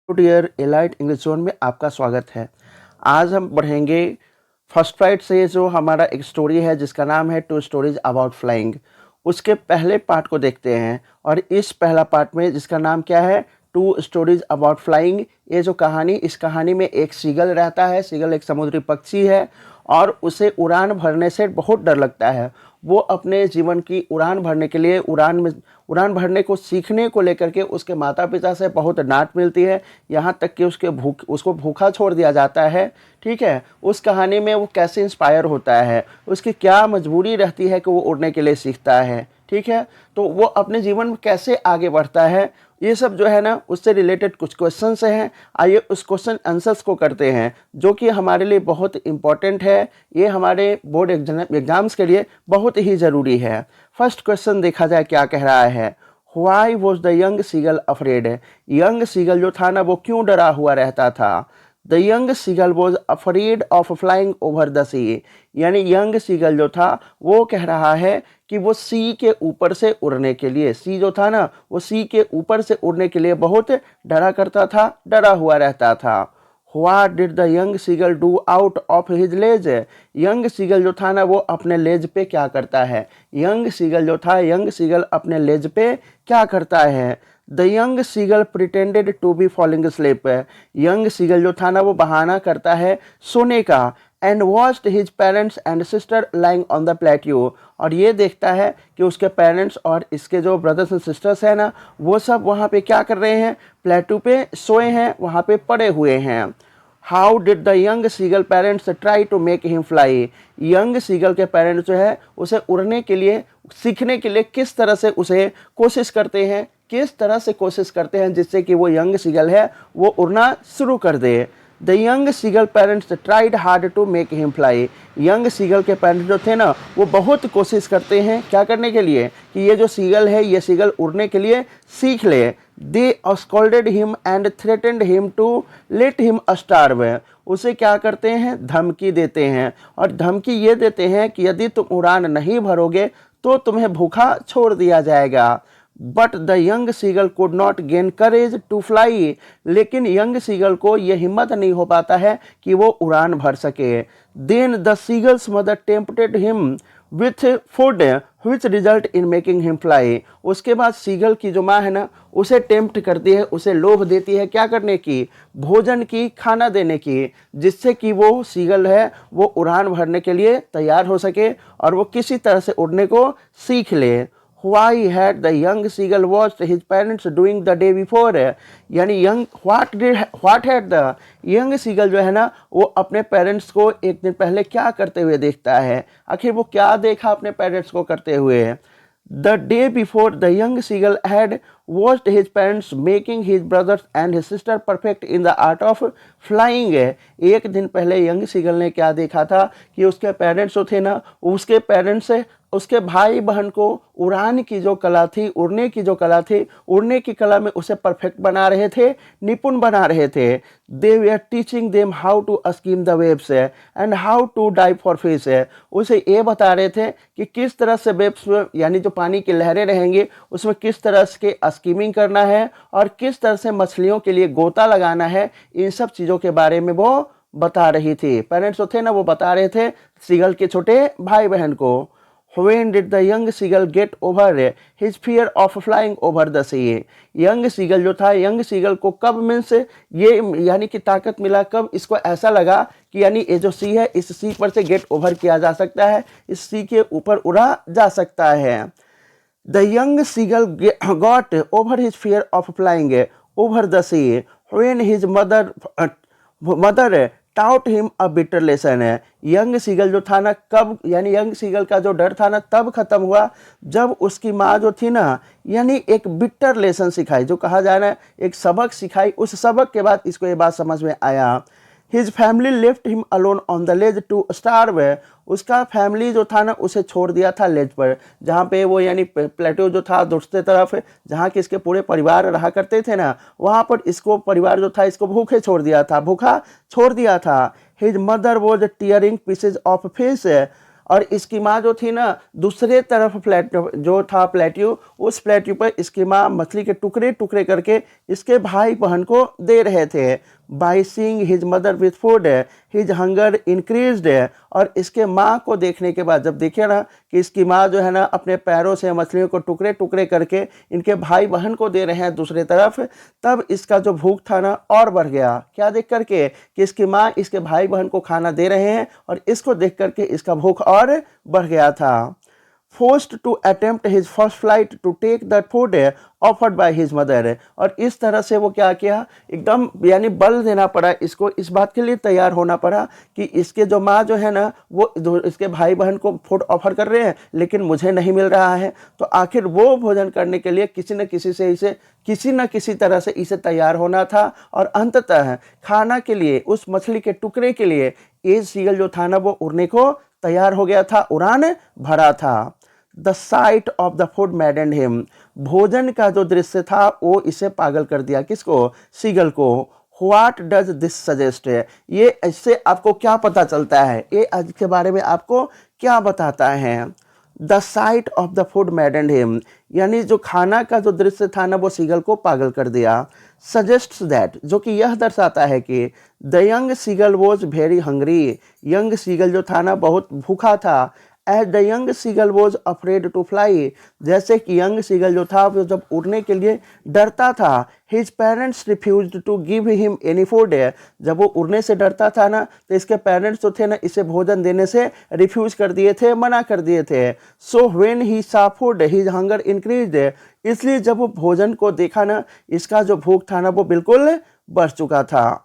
Dear elite English zone में आपका स्वागत है। आज हम पढ़ेंगे फर्स्ट फ्लाइट से जो हमारा एक स्टोरी है जिसका नाम है टू स्टोरीज अबाउट फ्लाइंग। उसके पहले पार्ट को देखते हैं और इस पहला पार्ट में जिसका नाम क्या है, टू स्टोरीज अबाउट फ्लाइंग। ये जो कहानी, इस कहानी में एक सीगल रहता है। सीगल एक समुद्री पक्षी है और उसे उड़ान भरने से बहुत डर लगता है। वो अपने जीवन की उड़ान भरने के लिए उड़ान भरने को सीखने को लेकर के उसके माता पिता से बहुत डांट मिलती है, यहाँ तक कि उसको भूखा छोड़ दिया जाता है। ठीक है, उस कहानी में वो कैसे इंस्पायर होता है, उसकी क्या मजबूरी रहती है कि वो उड़ने के लिए सीखता है। ठीक है, तो वो अपने जीवन में कैसे आगे बढ़ता है, ये सब जो है ना उससे रिलेटेड कुछ क्वेश्चंस हैं। आइए उस क्वेश्चन आंसर्स को करते हैं जो कि हमारे लिए बहुत इम्पॉर्टेंट है। ये हमारे बोर्ड एग्जाम्स के लिए बहुत ही ज़रूरी है। फर्स्ट क्वेश्चन देखा जाए क्या कह रहा है। Why was the young seagull afraid. Young seagull जो था ना वो क्यों डरा हुआ रहता था। The young seagull was afraid of flying over the sea. यानी यंग सीगल जो था वो कह रहा है कि वो सी के ऊपर से उड़ने के लिए, सी जो था ना वो सी के ऊपर से उड़ने के लिए बहुत डरा करता था, डरा हुआ रहता था। What did the young seagull do out of his ledge? Young seagull जो था ना वो अपने लेज पे क्या करता है। यंग सीगल जो था, यंग सीगल अपने लेज पे क्या करता है। The young seagull pretended to be falling sleep. Young seagull जो था ना वो बहाना करता है सोने का। And watched his parents and sister lying on the plateau. और ये देखता है कि उसके पेरेंट्स और इसके जो ब्रदर्स एंड सिस्टर्स हैं ना वो सब वहाँ पे क्या कर रहे हैं, प्लेट्यू पे सोए हैं, वहाँ पे पड़े हुए हैं। How did the young seagull parents try to make him fly. Young seagull के पेरेंट्स जो है उसे उड़ने के लिए, सीखने के लिए किस तरह से उसे कोशिश करते हैं, किस तरह से कोशिश करते हैं जिससे कि वो यंग सीगल है वो उड़ना शुरू कर दे। The young seagull parents tried hard to make him fly. Young seagull के पेरेंट्स जो थे ना वो बहुत कोशिश करते हैं क्या करने के लिए कि ये जो सीगल है ये सीगल उड़ने के लिए सीख ले। They scolded him and threatened him to let him starve. उसे क्या करते हैं, धमकी देते हैं और धमकी ये देते हैं कि यदि तुम उड़ान नहीं भरोगे तो तुम्हें भूखा छोड़ दिया जाएगा। But the young seagull could not gain courage to fly. लेकिन यंग सीगल को यह हिम्मत नहीं हो पाता है कि वो उड़ान भर सके। Then the seagull's mother tempted him with food which result in making him fly. उसके बाद सीगल की जो माँ है ना उसे टेम्प्ट करती है, उसे लोभ देती है क्या करने की, भोजन की, खाना देने की, जिससे कि वो सीगल है वो उड़ान भरने के लिए तैयार हो सके और वो किसी तरह से उड़ने को सीख ले। Why had the young seagull watched his parents doing the day before? यानी what had the young seagull जो है ना वो अपने पेरेंट्स को एक दिन पहले क्या करते हुए देखता है। आखिर वो क्या देखा अपने पेरेंट्स को करते हुए। The day before, the young seagull had watched his parents making his brothers and his sister perfect in the art of flying. एक दिन पहले यंग सीगल ने क्या देखा था कि उसके पेरेंट्स जो थे ना उसके पेरेंट्स उसके भाई बहन को उड़ान की जो कला थी, उड़ने की जो कला थी, उड़ने की कला में उसे परफेक्ट बना रहे थे, निपुण बना रहे थे। They were teaching them how to skim the waves and how to dive for fish. उसे ये बता रहे थे कि किस तरह से वेव्स यानी जो पानी की लहरें रहेंगी उसमें किस तरह के स्कीमिंग करना है और किस तरह से मछलियों के लिए गोता लगाना है। इन सब चीज़ों के बारे में वो बता रही थी। पेरेंट्स जो थे ना वो बता रहे थे सीगल के छोटे भाई बहन को। When did the young seagull get over his fear of flying over the sea? Young seagull जो था, यंग सीगल को कब मीन्स ये यानी कि ताकत मिला, कब इसको ऐसा लगा कि यानी ये जो सी है इस सी पर से गेट ओवर किया जा सकता है, इस सी के ऊपर उड़ा जा सकता है। The young seagull got over his fear of flying over the sea when his mother taught him a bitter lesson है। यंग सीगल जो था ना कब, यानी यंग सीगल का जो डर था ना तब खत्म हुआ जब उसकी माँ जो थी ना यानी एक बिटर लेसन सिखाई, जो कहा जाए ना एक सबक सिखाई। उस सबक के बाद इसको ये बात समझ में आया। His family left him alone on the ledge to starve. उसका फैमिली जो था ना उसे छोड़ दिया था लेज पर, जहाँ पे वो यानी प्लेटो जो था दूसरे तरफ जहाँ के इसके पूरे परिवार रहा करते थे ना वहाँ पर इसको परिवार जो था इसको भूखे छोड़ दिया था, भूखा छोड़ दिया था। His mother was tearing pieces of fish और इसकी माँ जो थी ना दूसरे तरफ जो था प्लेट्यू, उस प्लेट्यू पर इसकी माँ मछली के टुकड़े टुकड़े करके इसके भाई बहन को दे रहे थे। By seeing his mother with food his hunger increased. और इसके माँ को देखने के बाद, जब देखिए ना कि इसकी माँ जो है ना अपने पैरों से मछलियों को टुकड़े टुकड़े करके इनके भाई बहन को दे रहे हैं दूसरी तरफ, तब इसका जो भूख था ना और बढ़ गया। क्या देख करके कि इसकी माँ इसके भाई बहन को खाना दे रहे हैं और इसको देख करके इसका भूख और बढ़ गया था। forced to attempt his first flight to take that food offered by his mother। और इस तरह से वो क्या किया, एकदम यानी बल देना पड़ा इसको, इस बात के लिए तैयार होना पड़ा कि इसके जो माँ जो है ना वो इसके भाई बहन को फूड ऑफर कर रहे हैं लेकिन मुझे नहीं मिल रहा है, तो आखिर वो भोजन करने के लिए किसी न किसी तरह से इसे तैयार होना था। और अंततः खाना के लिए, उस मछली के टुकड़े के लिए एज सीगल जो था ना वो उड़ने को तैयार हो गया था, उड़ान भरा था। The site of the food मैडेंड him. भोजन का जो दृश्य था वो इसे पागल कर दिया। किसको? सीगल को। What does this suggest? ये इससे आपको क्या पता चलता है, ये आज के बारे में आपको क्या बताता है? The site of the food मैडेंड him, यानी जो खाना का जो दृश्य था ना वो सीगल को पागल कर दिया। सजेस्ट्स दैट, जो कि यह दर्शाता है कि the young seagull was very hungry. Young seagull जो था ना बहुत भूखा था। As the young seagull was afraid to fly, जैसे कि यंग सीगल जो था वो जब उड़ने के लिए डरता था। His parents refused to give him any food. जब वो उड़ने से डरता था ना तो इसके पेरेंट्स जो थे ना इसे भोजन देने से रिफ्यूज कर दिए थे, मना कर दिए थे। सो व्हेन ही सा फूड हिज हंगर इंक्रीज्ड, इसलिए जब वो भोजन को देखा ना इसका जो भूख था ना वो बिल्कुल बढ़ चुका था।